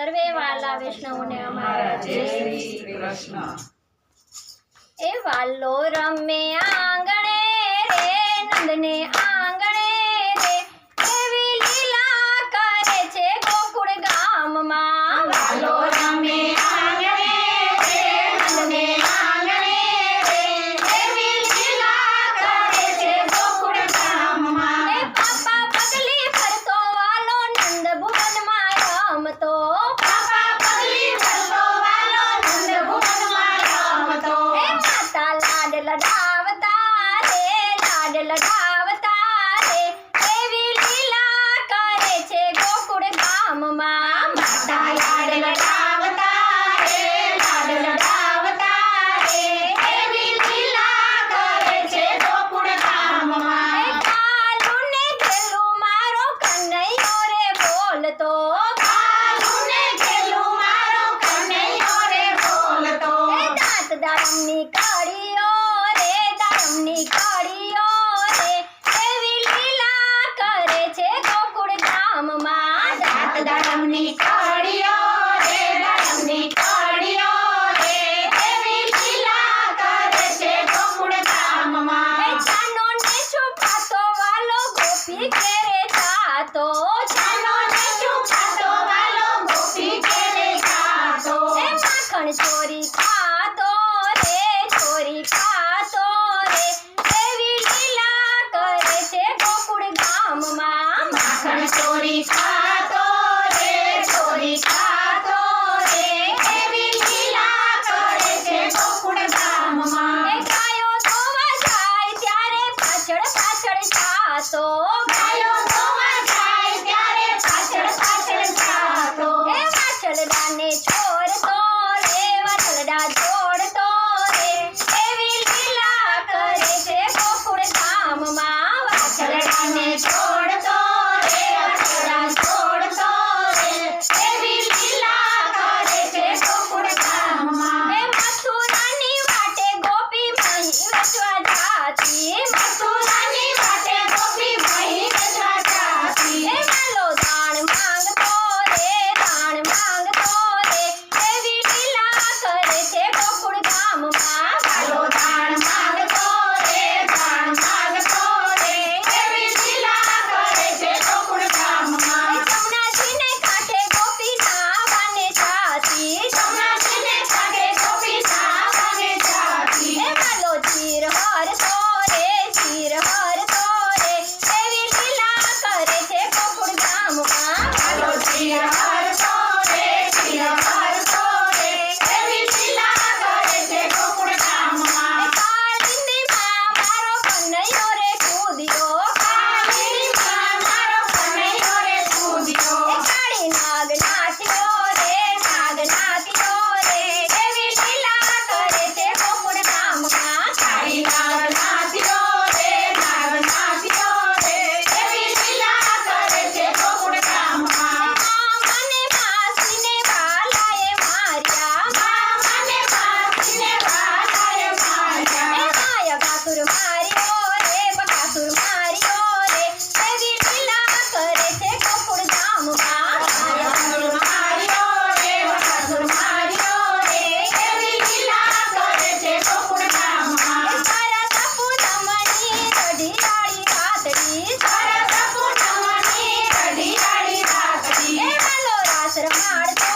સર્વે વાલા વૈષ્ણવોને અમારા જય શ્રી કૃષ્ણ। એ વાલો રમે આંગણે રે નંદને આંગણે રે એવી લીલા કરે છે ગોકુળ ગામમાં વાલો રમે આંગણે રે નંદને આંગણે રે એવી લીલા કરે છે ગોકુળ ગામમાં। એ પાપા પગલી ફરતો વાલો નંદ ભુવનમાં રમતો પાપા પગલી ફરતો વાલો નંદ ભુવનમાં રમતો। એ માતા લાડ લડાવતા રે એવી લીલા કરે છે ગોકુળ ગામમાં માતા લાડ લડાવતા રે એવી લીલા કરે છે ગોકુળ ગામમાં। એ કાલું ને ગેલું મારો કનૈયો રે બોલતો કાલુને ગેલું મારો કનૈયો રે બોલતો। એ દાંત દાડમની કળીઓ રે એવી લીલા કરે છે ગોકુળ ગામમાં દાંત દાડમની કળીઓ રે એવી લીલા કરે છે ગોકુળ એ ગામમાં। ચાનો ને છુપાતો વાલો ગોપી ઘેરે જાતો ચાનો ને છુપાતો વાલો ગોપી ઘેરે જાતો। એ માખણ ચોરી ખાતો રે એવી લીલા કરે છે ગોકુળ ગામમાં માખણ ચોરી ખાતો રે એવી લીલા કરે છે ગોકુળ ગામમાં। એ ગાયો ધોવા જાય ત્યારે પાછળ જાતો ગાયો ધોવા જાય ત્યારે પાછળ જાતો। એ વાછરડાને છોડતો રે વાછરડા જોડતો રે એવી લીલા કરે છે ગોકુળ ગામમાં વાછરડાને છોડતો રે એવી લીલા કરે છે ગોકુળ ગામમાં। એ મથુરાની વાટે ગોપી મહી વેચવા જાતી મથુરાની વાટે ગોપી મહી વેચવા જાતી। એ માલો દાણ માંગતો રે એવી લીલા કરે છે ગોકુળ ગામમાં કાલો દાણ માંગતો રે એવી લીલા કરે છે ગોકુળ ગામમાં। જમનાજીને કાંઠે ગોપી નાવાને જાતી જમનાજીને કાંઠે ગોપી નાવાને જાતી। એ માલો ચીર હરતો રે એવી લીલા કરે છે ગોકુળ ગામમાં કાલો ચીર હરતો રે એવી લીલા કરે છે ગોકુળ ગામમાં। કાલિંદીમાં મારો કનૈયો રે કૂદ્યો કાલિંદીમાં મારો કનૈયો રે કૂદ્યો। કાળી નાગ નાચ્યો રે એવી લીલા કરે છે ગોકુળ ગામમાં કાળી નાગ નાચ્યો રે એવી લીલા કરે છે ગોકુળ ગામમાં। મામાને માસીને વાલાએ માર્યા મામાને માસીને વાલાએ એ માર્યા। બકાસુર માર્યો રે એવી લીલા કરે છે ગોકુળ ગામમાં બકાસુર માર્યો રે એવી લીલા કરે છે ગોકુળ ગામમાં। સરસ પૂનમની રઢિયાળી રાતડી સરસ પૂનમની રઢિયાળી રાતડી। એ માલો રાસ રમાડતો